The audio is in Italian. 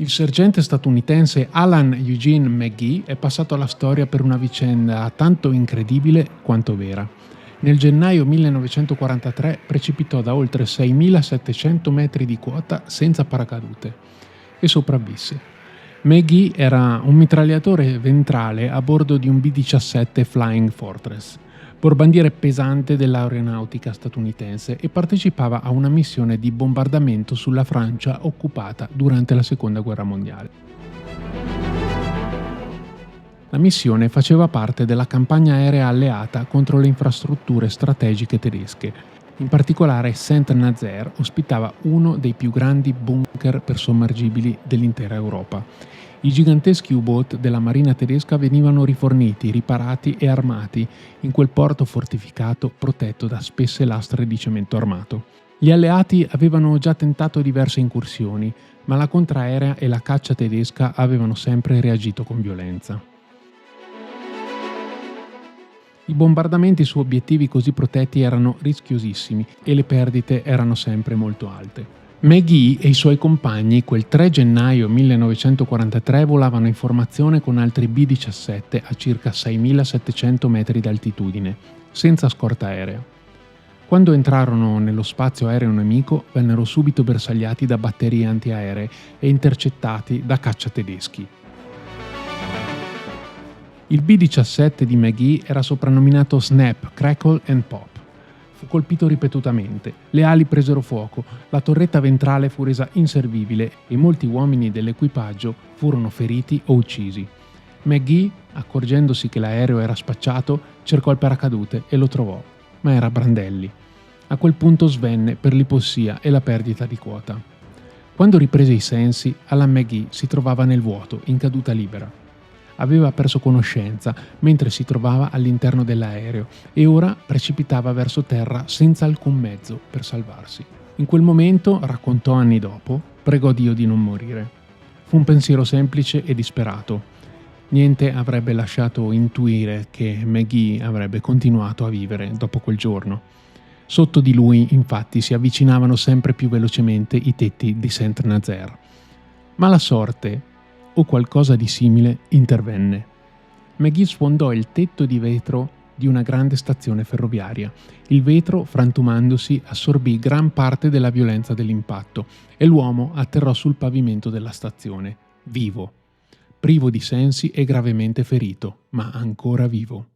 Il sergente statunitense Alan Eugene McGee è passato alla storia per una vicenda tanto incredibile quanto vera. Nel gennaio 1943 precipitò da oltre 6.700 metri di quota senza paracadute e sopravvisse. McGee era un mitragliatore ventrale a bordo di un B-17 Flying Fortress, portabandiere pesante dell'aeronautica statunitense, e partecipava a una missione di bombardamento sulla Francia occupata durante la Seconda Guerra Mondiale. La missione faceva parte della campagna aerea alleata contro le infrastrutture strategiche tedesche. In particolare Saint-Nazaire ospitava uno dei più grandi bunker per sommergibili dell'intera Europa. I giganteschi U-boat della marina tedesca venivano riforniti, riparati e armati in quel porto fortificato protetto da spesse lastre di cemento armato. Gli alleati avevano già tentato diverse incursioni, ma la contraerea e la caccia tedesca avevano sempre reagito con violenza. I bombardamenti su obiettivi così protetti erano rischiosissimi e le perdite erano sempre molto alte. McGee e i suoi compagni quel 3 gennaio 1943 volavano in formazione con altri B-17 a circa 6.700 metri d'altitudine, senza scorta aerea. Quando entrarono nello spazio aereo nemico, vennero subito bersagliati da batterie antiaeree e intercettati da caccia tedeschi. Il B-17 di McGee era soprannominato Snap, Crackle and Pop. Fu colpito ripetutamente, le ali presero fuoco, la torretta ventrale fu resa inservibile e molti uomini dell'equipaggio furono feriti o uccisi. McGee, accorgendosi che l'aereo era spacciato, cercò il paracadute e lo trovò, ma era a brandelli. A quel punto svenne per l'ipossia e la perdita di quota. Quando riprese i sensi, Alan McGee si trovava nel vuoto, in caduta libera. Aveva perso conoscenza mentre si trovava all'interno dell'aereo e ora precipitava verso terra senza alcun mezzo per salvarsi. In quel momento, raccontò anni dopo, pregò Dio di non morire. Fu un pensiero semplice e disperato. Niente avrebbe lasciato intuire che McGee avrebbe continuato a vivere dopo quel giorno. Sotto di lui, infatti, si avvicinavano sempre più velocemente i tetti di Saint-Nazaire. Ma la sorte, o qualcosa di simile, intervenne. McGee sfondò il tetto di vetro di una grande stazione ferroviaria. Il vetro, frantumandosi, assorbì gran parte della violenza dell'impatto e l'uomo atterrò sul pavimento della stazione, vivo, privo di sensi e gravemente ferito, ma ancora vivo.